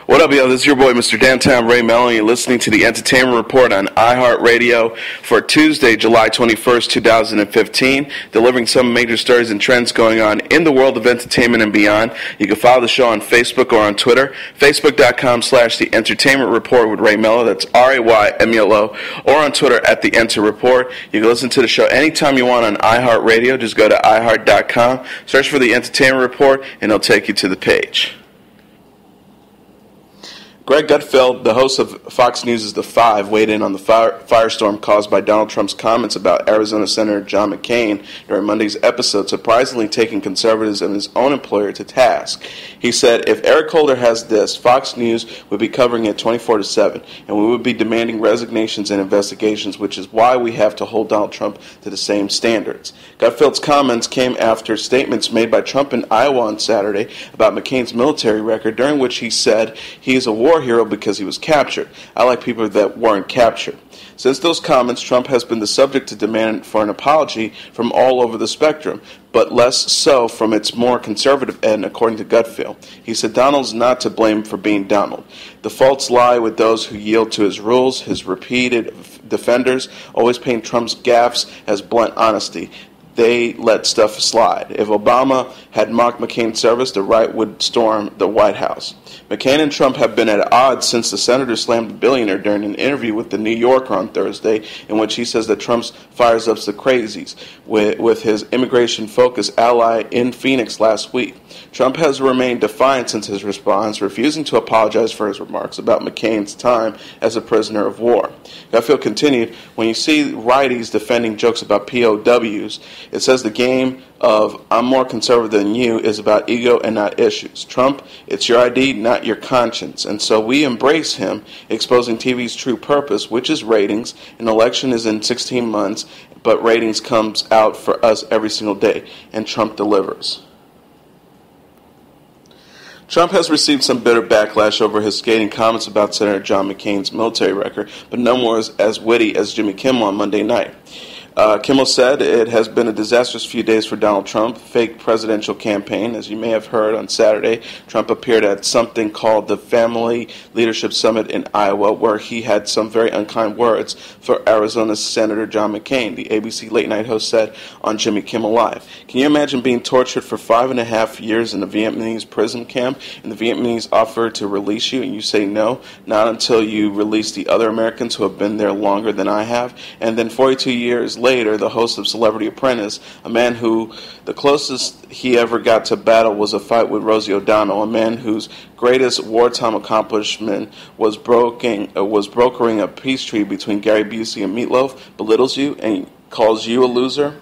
What up, yo? This is your boy, Mr. Downtown Ray Melo, and you're listening to the Entertainment Report on iHeartRadio for Tuesday, July 21st, 2015, delivering some major stories and trends going on in the world of entertainment and beyond. You can follow the show on Facebook or on Twitter, facebook.com/The Entertainment Report with Ray Melo, that's RAYMELO, or on Twitter at The Enter Report. You can listen to the show anytime you want on iHeartRadio. Just go to iHeart.com, search for The Entertainment Report, and it'll take you to the page. Greg Gutfeld, the host of Fox News' The Five, weighed in on the firestorm caused by Donald Trump's comments about Arizona Senator John McCain during Monday's episode, surprisingly taking conservatives and his own employer to task. He said, "If Eric Holder has this, Fox News would be covering it 24/7, and we would be demanding resignations and investigations, which is why we have to hold Donald Trump to the same standards." Gutfeld's comments came after statements made by Trump in Iowa on Saturday about McCain's military record, during which he said he is a war hero because he was captured. I like people that weren't captured. Since those comments, Trump has been the subject to demand for an apology from all over the spectrum, but less so from its more conservative end, according to Gutfeld. He said Donald's not to blame for being Donald. The faults lie with those who yield to his rules. His repeated defenders always paint Trump's gaffes as blunt honesty. They let stuff slide. If Obama had mocked McCain's service, the right would storm the White House. McCain and Trump have been at odds since the senator slammed the billionaire during an interview with The New Yorker on Thursday, in which he says that Trump fires up the crazies with his immigration-focused ally in Phoenix last week. Trump has remained defiant since his response, refusing to apologize for his remarks about McCain's time as a prisoner of war. Gutfeld continued, "When you see righties defending jokes about POWs, it says the game of I'm more conservative than you is about ego and not issues. Trump, it's your ID, not your conscience. And so we embrace him, exposing TV's true purpose, which is ratings. An election is in 16 months, but ratings comes out for us every single day, and Trump delivers." Trump has received some bitter backlash over his scathing comments about Senator John McCain's military record, but none was as witty as Jimmy Kimmel on Monday night. Kimmel said it has been a disastrous few days for Donald Trump, fake presidential campaign. As you may have heard on Saturday, Trump appeared at something called the Family Leadership Summit in Iowa, where he had some very unkind words for Arizona Senator John McCain, the ABC late night host said on Jimmy Kimmel Live. "Can you imagine being tortured for 5.5 years in a Vietnamese prison camp, and the Vietnamese offer to release you, and you say no, not until you release the other Americans who have been there longer than I have, and then 42 years later, the host of Celebrity Apprentice, a man who the closest he ever got to battle was a fight with Rosie O'Donnell, a man whose greatest wartime accomplishment was brokering a peace treaty between Gary Busey and Meatloaf, belittles you and calls you a loser?"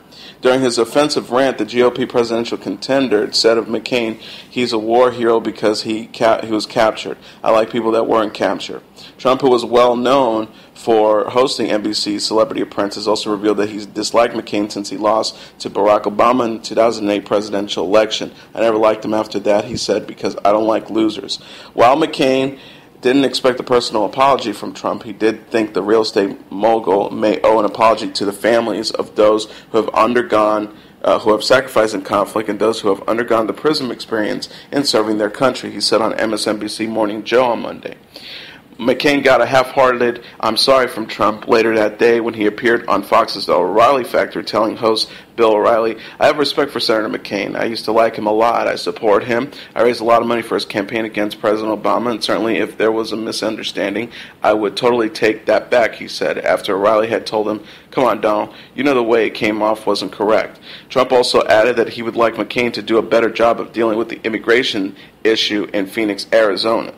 During his offensive rant, the GOP presidential contender said of McCain, "He's a war hero because he was captured. I like people that weren't captured." Trump, who was well known for hosting NBC's Celebrity Apprentice, also revealed that he disliked McCain since he lost to Barack Obama in the 2008 presidential election. "I never liked him after that," he said, "because I don't like losers." While McCain didn't expect a personal apology from Trump, he did think the real estate mogul may owe an apology to the families of those who have sacrificed in conflict and those who have undergone the prison experience in serving their country, he said on MSNBC Morning Joe on Monday. McCain got a half-hearted "I'm sorry" from Trump later that day when he appeared on Fox's The O'Reilly Factor, telling host Bill O'Reilly, "I have respect for Senator McCain. I used to like him a lot. I support him. I raised a lot of money for his campaign against President Obama, and certainly if there was a misunderstanding, I would totally take that back," he said, after O'Reilly had told him, "Come on, Donald, you know the way it came off wasn't correct." Trump also added that he would like McCain to do a better job of dealing with the immigration issue in Phoenix, Arizona.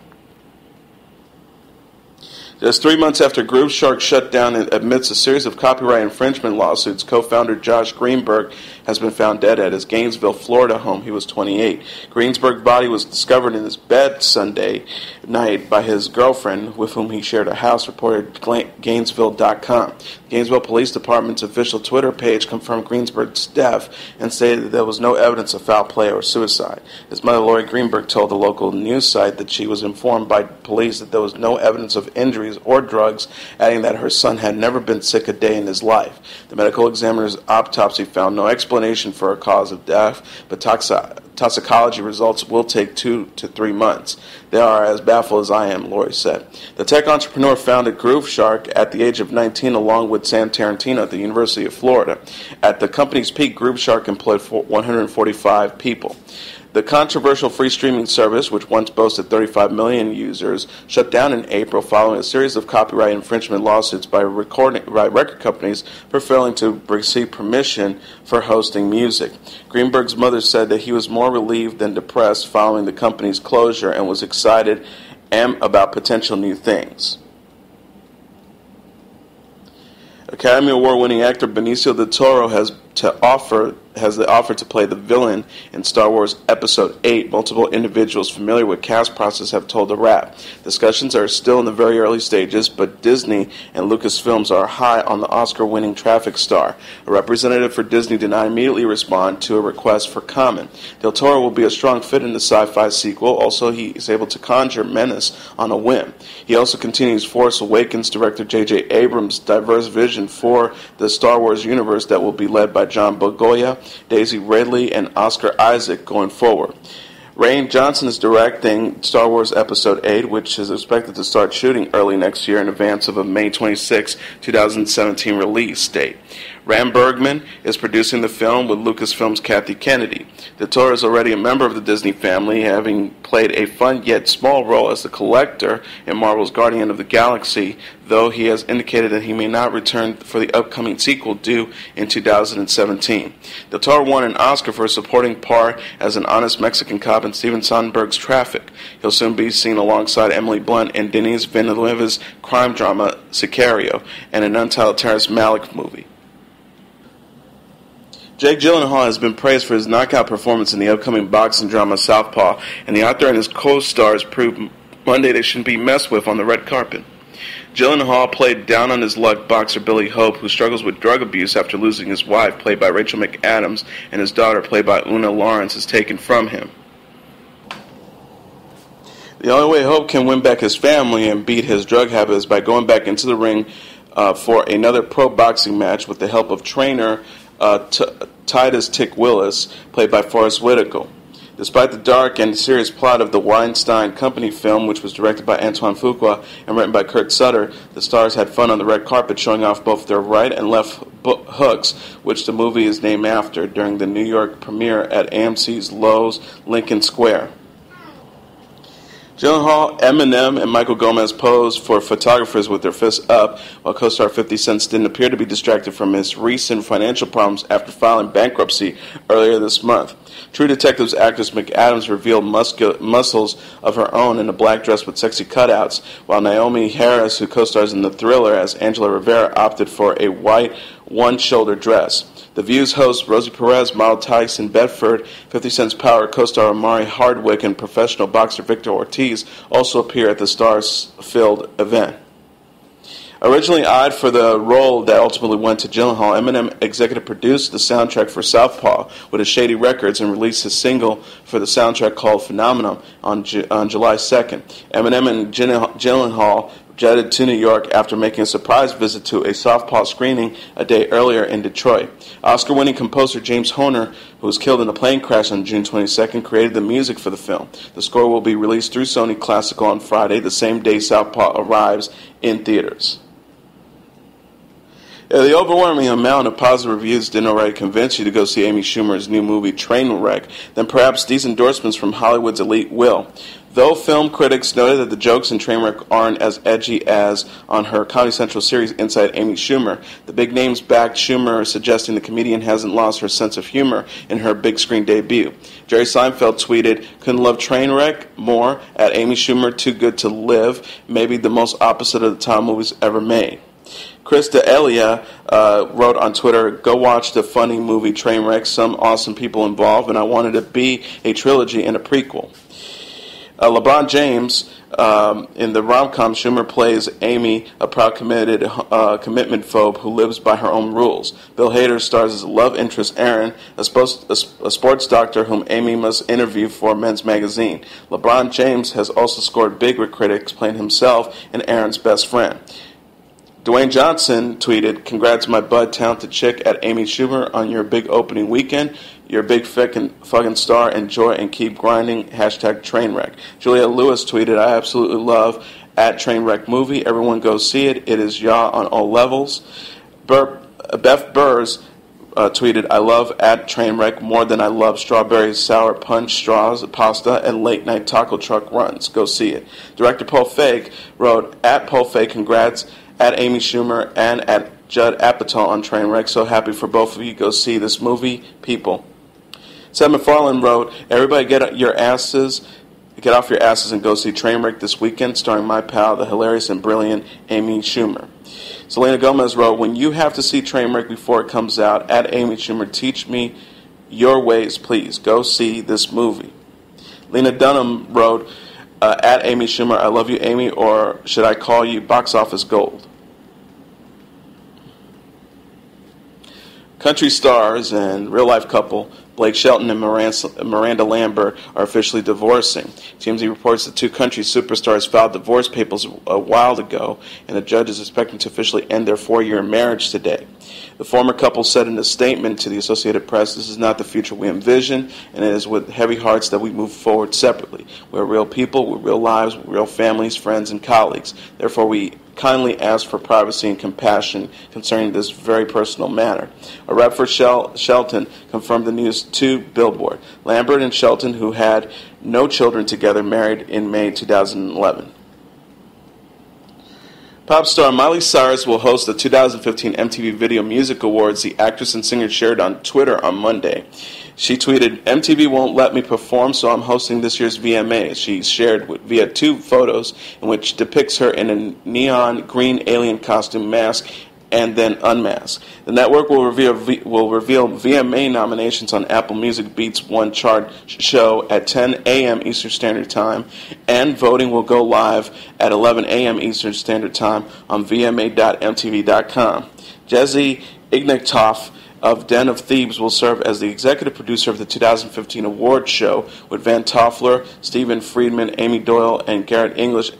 Just 3 months after Groove Shark shut down amidst a series of copyright infringement lawsuits, co-founder Josh Greenberg has been found dead at his Gainesville, Florida home. He was 28. Greenberg's body was discovered in his bed Sunday night by his girlfriend, with whom he shared a house, reported Gainesville.com. The Gainesville Police Department's official Twitter page confirmed Greenberg's death and stated that there was no evidence of foul play or suicide. His mother, Lori Greenberg, told the local news site that she was informed by police that there was no evidence of injuries or drugs, adding that her son had never been sick a day in his life. The medical examiner's autopsy found no explanation explanation for a cause of death, but toxicology results will take 2 to 3 months. They are as baffled as I am, Lori said. The tech entrepreneur founded Groove Shark at the age of 19 along with Sam Tarantino at the University of Florida. At the company's peak, Groove Shark employed 145 people. The controversial free streaming service, which once boasted 35 million users, shut down in April following a series of copyright infringement lawsuits by record companies for failing to receive permission for hosting music. Greenberg's mother said that he was more relieved than depressed following the company's closure and was excited about potential new things. Academy Award-winning actor Benicio del Toro has the offer to play the villain in Star Wars Episode 8. Multiple individuals familiar with cast process have told the Wrap. Discussions are still in the very early stages, but Disney and Lucasfilms are high on the Oscar-winning traffic star. A representative for Disney did not immediately respond to a request for comment. Del Toro will be a strong fit in the sci-fi sequel. Also, he is able to conjure menace on a whim. He also continues Force Awakens director J.J. Abrams' diverse vision for the Star Wars universe that will be led by John Boyega, Daisy Ridley, and Oscar Isaac going forward. Rian Johnson is directing Star Wars Episode 8, which is expected to start shooting early next year in advance of a May 26, 2017 release date. Ram Bergman is producing the film with Lucasfilm's Kathy Kennedy. Del Toro is already a member of the Disney family, having played a fun yet small role as the Collector in Marvel's Guardian of the Galaxy, though he has indicated that he may not return for the upcoming sequel due in 2017. Del Toro won an Oscar for a supporting part as an honest Mexican cop in Steven Soderbergh's Traffic. He'll soon be seen alongside Emily Blunt in Denis Villeneuve's crime drama Sicario and an untitled Terrence Malick movie. Jake Gyllenhaal has been praised for his knockout performance in the upcoming boxing drama Southpaw, and the actor and his co-stars proved Monday they shouldn't be messed with on the red carpet. Gyllenhaal played down-on-his-luck boxer Billy Hope, who struggles with drug abuse after losing his wife, played by Rachel McAdams, and his daughter, played by Una Lawrence, is taken from him. The only way Hope can win back his family and beat his drug habit is by going back into the ring for another pro boxing match with the help of trainer Titus Tick Willis, played by Forrest Whitaker. Despite the dark and serious plot of the Weinstein Company film, which was directed by Antoine Fuqua and written by Kurt Sutter, the stars had fun on the red carpet, showing off both their right and left hooks, which the movie is named after, during the New York premiere at AMC's Loew's Lincoln Square. Gyllenhaal, Eminem, and Michael Gomez posed for photographers with their fists up, while co-star 50 Cent didn't appear to be distracted from his recent financial problems after filing bankruptcy earlier this month. True Detective's actress McAdams revealed muscles of her own in a black dress with sexy cutouts, while Naomi Harris, who co-stars in the thriller as Angela Rivera, opted for a white one-shoulder dress. The View's host Rosie Perez modeled Tyson Bedford. 50 Cent's Power co-star Amari Hardwick and professional boxer Victor Ortiz also appear at the stars-filled event. Originally eyed for the role that ultimately went to Gyllenhaal, Eminem executive produced the soundtrack for Southpaw with his Shady Records and released his single for the soundtrack called Phenomenon on July 2nd. Eminem and Gyllenhaal jetted to New York after making a surprise visit to a Southpaw screening a day earlier in Detroit. Oscar-winning composer James Horner, who was killed in a plane crash on June 22nd, created the music for the film. The score will be released through Sony Classical on Friday, the same day Southpaw arrives in theaters. If the overwhelming amount of positive reviews didn't already convince you to go see Amy Schumer's new movie Trainwreck, then perhaps these endorsements from Hollywood's elite will. Though film critics noted that the jokes in Trainwreck aren't as edgy as on her Comedy Central series Inside Amy Schumer, the big names backed Schumer, suggesting the comedian hasn't lost her sense of humor in her big screen debut. Jerry Seinfeld tweeted, "Couldn't love Trainwreck more at Amy Schumer, Too Good to Live, maybe the most opposite of the time movies ever made." Chris D'Elia wrote on Twitter, "Go watch the funny movie Trainwreck, some awesome people involved, and I wanted it to be a trilogy and a prequel." LeBron James, in the rom-com, Schumer plays Amy, a proud commitment phobe who lives by her own rules. Bill Hader stars as love interest Aaron, a sports doctor whom Amy must interview for Men's Magazine. LeBron James has also scored big with critics, playing himself and Aaron's best friend. Dwayne Johnson tweeted, "Congrats, my bud, talented chick at Amy Schumer on your big opening weekend. You're a big fucking star. Enjoy and keep grinding. Hashtag Trainwreck." Julia Lewis tweeted, "I absolutely love at Trainwreck movie. Everyone go see it. It is yaw on all levels." Beth Burrs tweeted, "I love at Trainwreck more than I love strawberry sour punch, straws, pasta, and late night taco truck runs. Go see it." Director Paul Feig wrote, "At Paul Feig, congrats at Amy Schumer and at Judd Apatow on Trainwreck. So happy for both of you. Go see this movie, people." Seth MacFarlane wrote, "Everybody get off your asses and go see Trainwreck this weekend, starring my pal, the hilarious and brilliant Amy Schumer." Selena Gomez wrote, "When you have to see Trainwreck before it comes out, at Amy Schumer, teach me your ways, please. Go see this movie." Lena Dunham wrote, "At Amy Schumer, I love you, Amy, or should I call you box office gold?" Country stars and real-life couple Blake Shelton and Miranda Lambert are officially divorcing. TMZ reports the two country superstars filed divorce papers a while ago, and the judge is expecting to officially end their 4-year marriage today. The former couple said in a statement to the Associated Press, "This is not the future we envision, and it is with heavy hearts that we move forward separately. We're real people with real lives, with real families, friends, and colleagues. Therefore, we kindly ask for privacy and compassion concerning this very personal matter." A rep for Shelton confirmed the news to Billboard. Lambert and Shelton, who had no children together, married in May 2011. Pop star Miley Cyrus will host the 2015 MTV Video Music Awards, the actress and singer shared on Twitter on Monday. She tweeted, "MTV won't let me perform, so I'm hosting this year's VMAs." She shared via 2 photos in which depicts her in a neon green alien costume mask and then unmasked. The network will reveal VMA nominations on Apple Music Beats One chart show at 10 a.m. Eastern Standard Time, and voting will go live at 11 a.m. Eastern Standard Time on VMA.mtv.com. Jesse Ignatoff of Den of Thebes will serve as the executive producer of the 2015 award show, with Van Toffler, Stephen Friedman, Amy Doyle, and Garrett English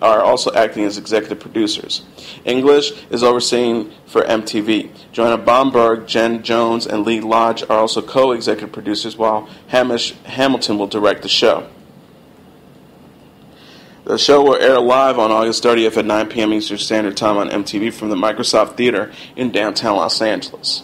are also acting as executive producers. English is overseeing for MTV. Joanna Bomberg, Jen Jones, and Lee Lodge are also co-executive producers, while Hamish Hamilton will direct the show. The show will air live on August 30th at 9 p.m. Eastern Standard Time on MTV from the Microsoft Theater in downtown Los Angeles.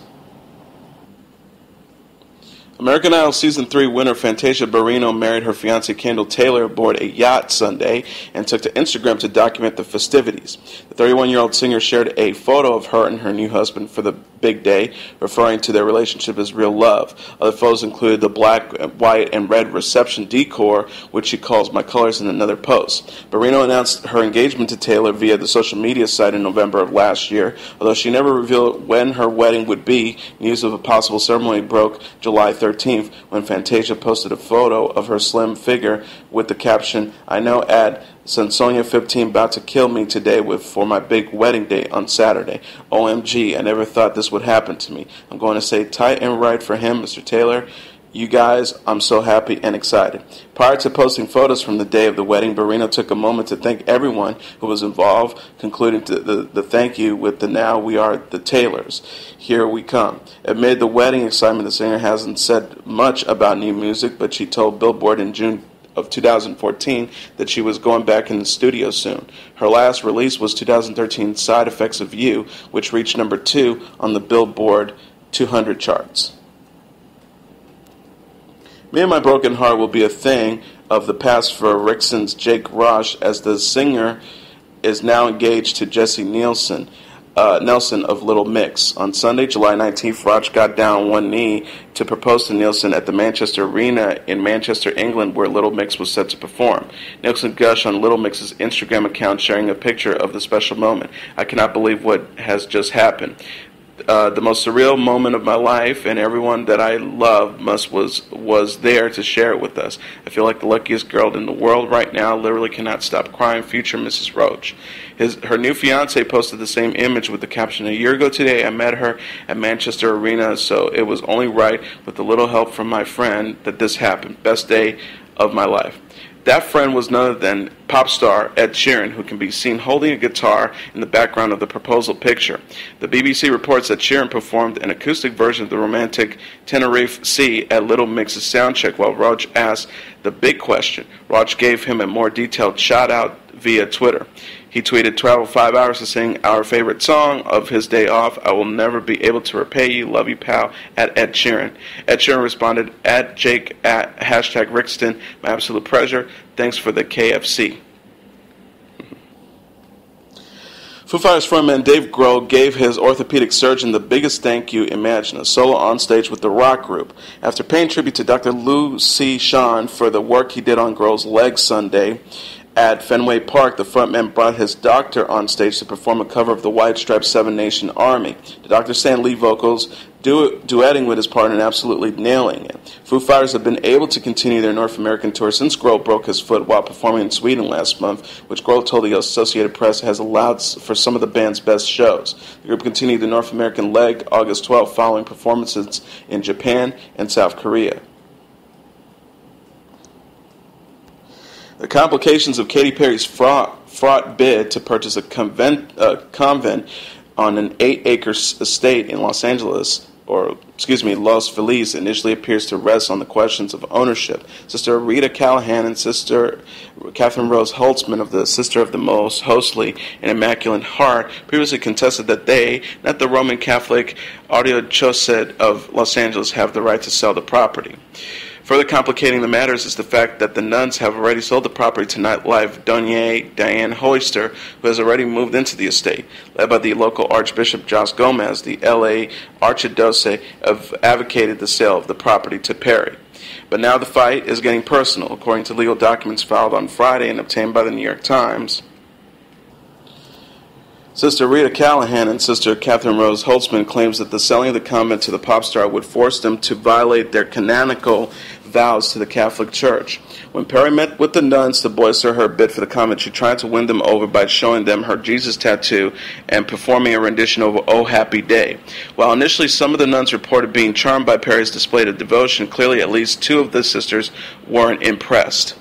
American Idol Season 3 winner Fantasia Barrino married her fiancé Kendall Taylor aboard a yacht Sunday and took to Instagram to document the festivities. The 31-year-old singer shared a photo of her and her new husband for the big day, referring to their relationship as real love. Other photos included the black, white, and red reception decor, which she calls "My Colors," in another post. Barrino announced her engagement to Taylor via the social media site in November of last year, although she never revealed when her wedding would be. News of a possible ceremony broke July 13th when Fantasia posted a photo of her slim figure with the caption, "I know at Sansonia 15 about to kill me today for my big wedding day on Saturday. OMG, I never thought this would happen to me. I'm going to say tight and right for him, Mr. Taylor. You guys, I'm so happy and excited." Prior to posting photos from the day of the wedding, Barrino took a moment to thank everyone who was involved, concluding the thank you with the "Now we are the Taylors. Here we come." Amid the wedding excitement, the singer hasn't said much about new music, but she told Billboard in June of 2014 that she was going back in the studio soon. Her last release was 2013's Side Effects of You, which reached number 2 on the Billboard 200 charts. Me and My Broken Heart will be a thing of the past for Rixon's Jake Rosh, as the singer is now engaged to Jessie Nelson of Little Mix. On Sunday, July 19th, Roch got down on one knee to propose to Nielsen at the Manchester Arena in Manchester, England, where Little Mix was set to perform. Nielsen gushed on Little Mix's Instagram account, sharing a picture of the special moment. "I cannot believe what has just happened. The most surreal moment of my life, and everyone that I love was there to share it with us. I feel like the luckiest girl in the world right now. Literally cannot stop crying. Future Mrs. Roach." Her new fiancé posted the same image with the caption, "A year ago today, I met her at Manchester Arena, so it was only right, with a little help from my friend, that this happened. Best day of my life." That friend was none other than pop star Ed Sheeran, who can be seen holding a guitar in the background of the proposal picture. The BBC reports that Sheeran performed an acoustic version of the romantic Tenerife Sea at Little Mix's soundcheck while Rog asked the big question. Rog gave him a more detailed shout-out via Twitter. He tweeted, "Travel 5 hours to sing our favorite song of his day off. I will never be able to repay you. Love you, pal," at Ed Sheeran. Ed Sheeran responded, "At Jake at hashtag Rixton. My absolute pleasure. Thanks for the KFC." Foo Fighters frontman Dave Grohl gave his orthopedic surgeon the biggest thank you imagine, a solo on stage with the rock group. After paying tribute to Dr. Lou C. Sean for the work he did on Grohl's leg Sunday at Fenway Park, the frontman brought his doctor on stage to perform a cover of the White Stripes' Seven Nation Army. The doctor sang lead vocals, duetting with his partner and absolutely nailing it. Foo Fighters have been able to continue their North American tour since Grohl broke his foot while performing in Sweden last month, which Grohl told the Associated Press has allowed for some of the band's best shows. The group continued the North American leg August 12th following performances in Japan and South Korea. The complications of Katy Perry's fraught bid to purchase a convent on an 8-acre estate in Los Feliz initially appears to rest on the questions of ownership. Sister Rita Callahan and Sister Catherine Rose Holtzman of the Sister of the Most Hostly and Immaculate Heart previously contested that they, not the Roman Catholic Archdiocese of Los Angeles, have the right to sell the property. Further complicating the matters is the fact that the nuns have already sold the property to nightlife Dona Diane Hoyster, who has already moved into the estate. Led by the local Archbishop Josh Gomez, the L.A. Archdiocese have advocated the sale of the property to Perry. But now the fight is getting personal. According to legal documents filed on Friday and obtained by the New York Times, Sister Rita Callahan and Sister Catherine Rose Holtzman claims that the selling of the convent to the pop star would force them to violate their canonical vows to the Catholic Church. When Perry met with the nuns to bolster her bid for the convent, she tried to win them over by showing them her Jesus tattoo and performing a rendition of "Oh Happy Day." While initially some of the nuns reported being charmed by Perry's display of devotion, clearly at least two of the sisters weren't impressed.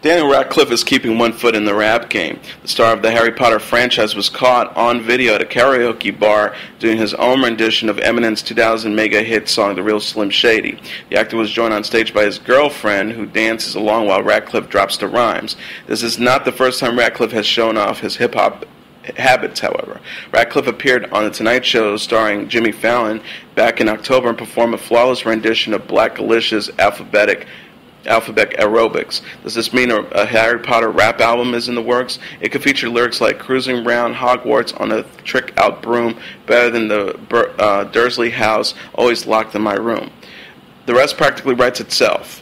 Daniel Radcliffe is keeping one foot in the rap game. The star of the Harry Potter franchise was caught on video at a karaoke bar doing his own rendition of Eminem's 2000 mega hit song, The Real Slim Shady. The actor was joined on stage by his girlfriend, who dances along while Radcliffe drops the rhymes. This is not the first time Radcliffe has shown off his hip-hop habits, however. Radcliffe appeared on The Tonight Show starring Jimmy Fallon back in October and performed a flawless rendition of Black Alicia's Alphabet Aerobics. Does this mean a Harry Potter rap album is in the works? It could feature lyrics like "Cruising round Hogwarts on a trick-out broom, better than the Dursley house, always locked in my room." The rest practically writes itself.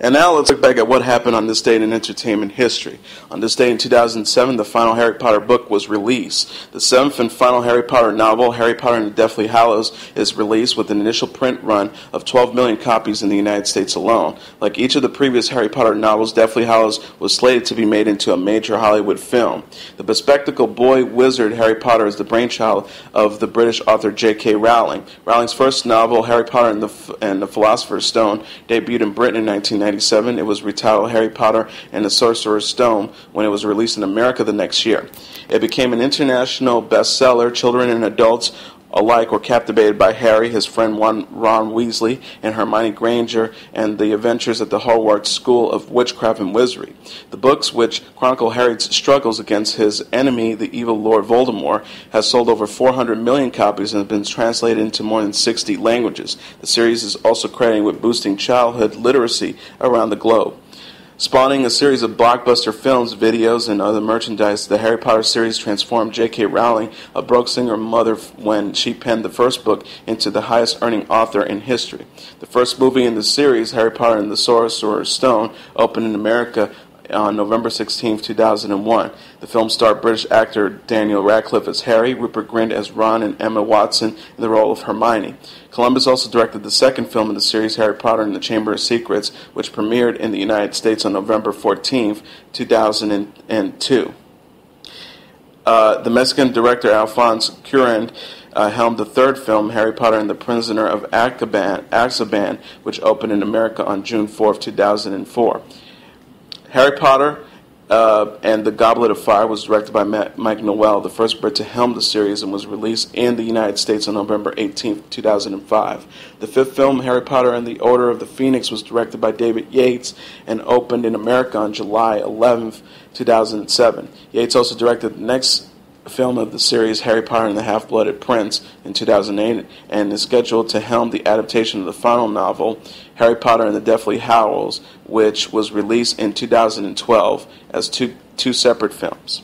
And now let's look back at what happened on this date in entertainment history. On this date in 2007, the final Harry Potter book was released. The seventh and final Harry Potter novel, Harry Potter and the Deathly Hallows, is released with an initial print run of 12 million copies in the United States alone. Like each of the previous Harry Potter novels, Deathly Hallows was slated to be made into a major Hollywood film. The bespectacled boy wizard Harry Potter is the brainchild of the British author J.K. Rowling. Rowling's first novel, Harry Potter and the Philosopher's Stone, debuted in Britain in 1997. It was retitled Harry Potter and the Sorcerer's Stone when it was released in America the next year. It became an international bestseller. Children and adults alike were captivated by Harry, his friend Ron Weasley, and Hermione Granger, and the adventures at the Hogwarts School of Witchcraft and Wizardry. The books, which chronicle Harry's struggles against his enemy, the evil Lord Voldemort, has sold over 400 million copies and has been translated into more than 60 languages. The series is also credited with boosting childhood literacy around the globe. Spawning a series of blockbuster films, videos, and other merchandise, the Harry Potter series transformed J.K. Rowling, a broke single mother when she penned the first book, into the highest-earning author in history. The first movie in the series, Harry Potter and the Sorcerer's Stone, opened in America on November 16, 2001. The film starred British actor Daniel Radcliffe as Harry, Rupert Grint as Ron, and Emma Watson in the role of Hermione. Columbus also directed the second film in the series, Harry Potter and the Chamber of Secrets, which premiered in the United States on November 14, 2002. The Mexican director Alfonso Cuarón helmed the third film, Harry Potter and the Prisoner of Azkaban, which opened in America on June 4th, 2004. Harry Potter and the Goblet of Fire was directed by Mike Noel, the first Brit to helm the series, and was released in the United States on November 18, 2005. The fifth film, Harry Potter and the Order of the Phoenix, was directed by David Yates and opened in America on July 11, 2007. Yates also directed the next film of the series, Harry Potter and the Half-Blooded Prince, in 2008, and is scheduled to helm the adaptation of the final novel, Harry Potter and the Deathly Hallows, which was released in 2012 as two separate films.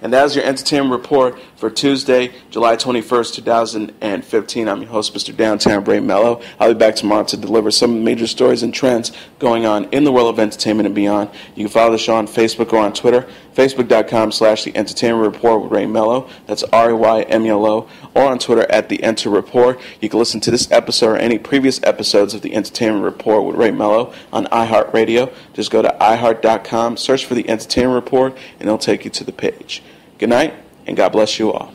And that is your entertainment report for Tuesday, July 21st, 2015. I'm your host, Mr. Downtown Ray Melo. I'll be back tomorrow to deliver some major stories and trends going on in the world of entertainment and beyond. You can follow the show on Facebook or on Twitter, facebook.com/The Entertainment Report with Ray Melo. That's RAYMELO. Or on Twitter at The Enter Report. You can listen to this episode or any previous episodes of The Entertainment Report with Ray Melo on iHeartRadio. Just go to iHeart.com, search for The Entertainment Report, and it'll take you to the page. Good night, and God bless you all.